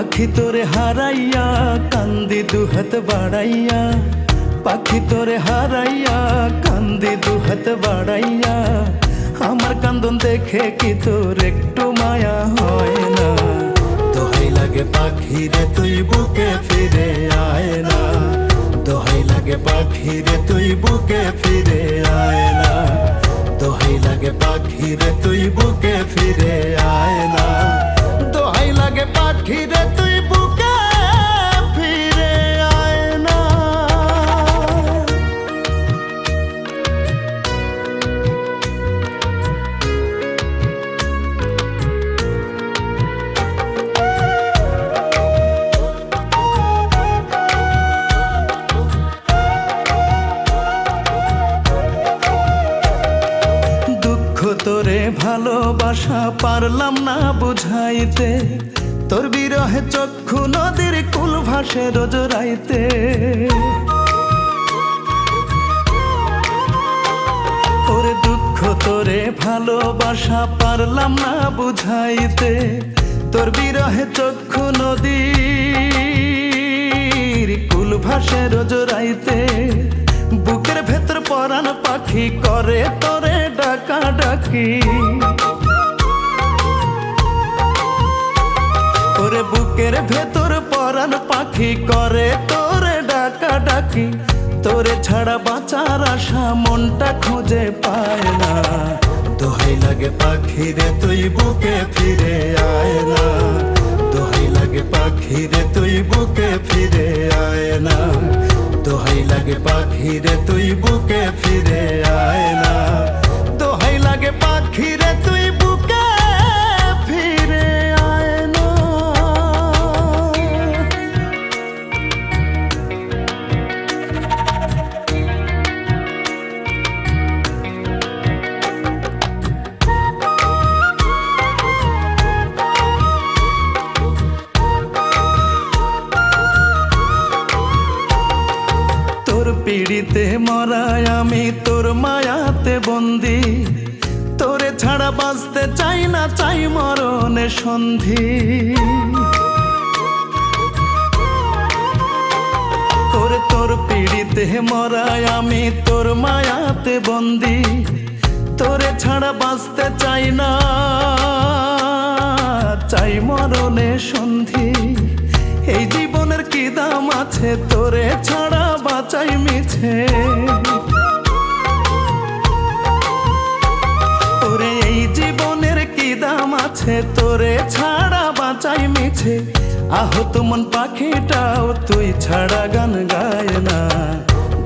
পাখি তোরে হারাইয়া কান্দি দুহাত বাড়াইয়া, পাখি তোরে হারাইয়া কান্দি দুহাত বাড়াইয়া। আমার কান্দন দেখে কি তোর একটু মায়া হয় না? দোহাই লাগে পাখি রে তুই বুকে ফিরে আয় না, দোহাই লাগে পাখি রে তুই বুকে ফিরে আয় না, দোহাই লাগে পাখি রে তুই বুকে ফিরে আয় না, দোহাই লাগে পাখি রে তুই বুকে ফিরে আয় না। তোরে ভালোবাসা পারলাম না বুঝাইতে, তোর বিরহে চক্ষু নদীর কুল ভাসে রোজ রাইতে। ওরে দুঃখ তোরে ভালোবাসা পারলাম না বুঝাইতে, তোর বিরহে চক্ষু নদীর কুল ভাসে রোজ রাইতে। বুকের ভেতর পরাণ পাখি করে তোরে ডাকা ডাকি, ওরে বুকের ভেতর পরাণ পাখি করে তোরে ডাকা ডাকি। তোরে ছাড়া বাঁচার আশা মনটা খুঁজে পায় না, দোহাই লাগে পাখি রে তুই বুকে ফিরে আয় না, দোহাই লাগে পাখি রে তুই বুকে ফিরে আয় না, দোহাই লাগে পাখি রে তুই বুকে ফিরে আয় না, দোহাই লাগে পাখি রে তুই বুকে ফিরে আয় না। পিড়িতে মরায় আমি তোর মায়াতে বন্দি, তোরে ছাড়া বাঁচতে চাই না, চাই মরণে সন্ধি। তোর তোর পিড়িতে মরায় আমি তোর মায়াতে বন্দি, তোরে ছাড়া বাঁচতে চাই না, চাই মরণে সন্ধি। এই জীবনের কি দাম আছে তোরে ছাড়া বাঁচাই মিছে, ওরে এই জীবনের কি দাম আছে তোরে ছাড়া বাঁচাই মিছে। আহত মন পাখিটাও তুই ছাড়া গান গায় না,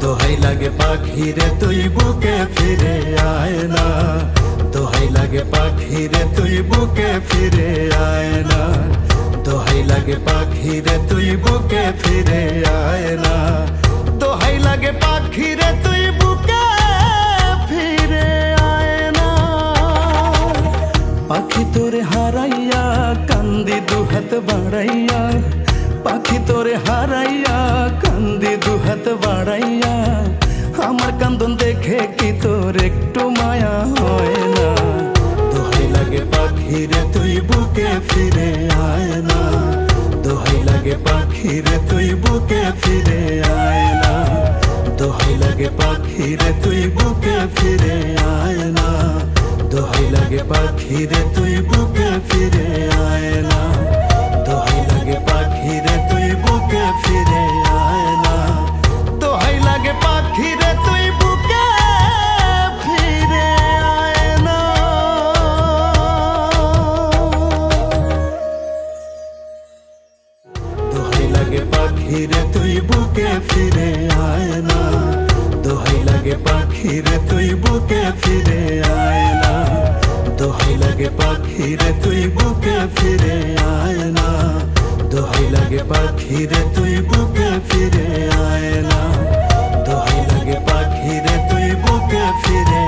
দোহাই লাগে পাখি রে তুই বুকে ফিরে আয় না, দোহাই লাগে পাখি রে তুই বুকে ফিরে আয় না, দোহাই লাগে পাখি রে তুই বুকে ফিরে আয় না, দোহাই লাগে পাখি রে তুই বুকে ফিরে আয় না। পাখি তোরে হারাইয়া কান্দি দুহাত বাড়াইয়া, পাখি তোরে হারাইয়া কান্দি দুহাত বাড়াইয়া। আমার কান্দন দেখে কি তোর একটু মায়া হয় না? দোহাই লাগে পাখি রে তুই বুকে ফিরে আয় না, দোহাই লাগে পাখি রে তুই বুকে ফিরে আয় না, দোহাই লাগে পাখি রে তুই বুকে ফিরে আয় না, দোহাই লাগে পাখি রে তুই বুকে ফিরে আয় না, দোহাই লাগে পাখি রে তুই বুকে ফিরে আয় না, দোহাই লাগে পাখি রে তুই বুকে ফিরে আয় না। দোহাই লাগে পাখি রে তুই বুকে ফিরে আয় না, দোহাই লাগে পাখি রে তুই বুকে ফিরে আয় না, দোহাই লাগে পাখি রে তুই বুকে ফিরে আয় না, দোহাই লাগে পাখি রে তুই বুকে ফিরে আয় না, দোহাই লাগে পাখি রে তুই বুকে ফিরে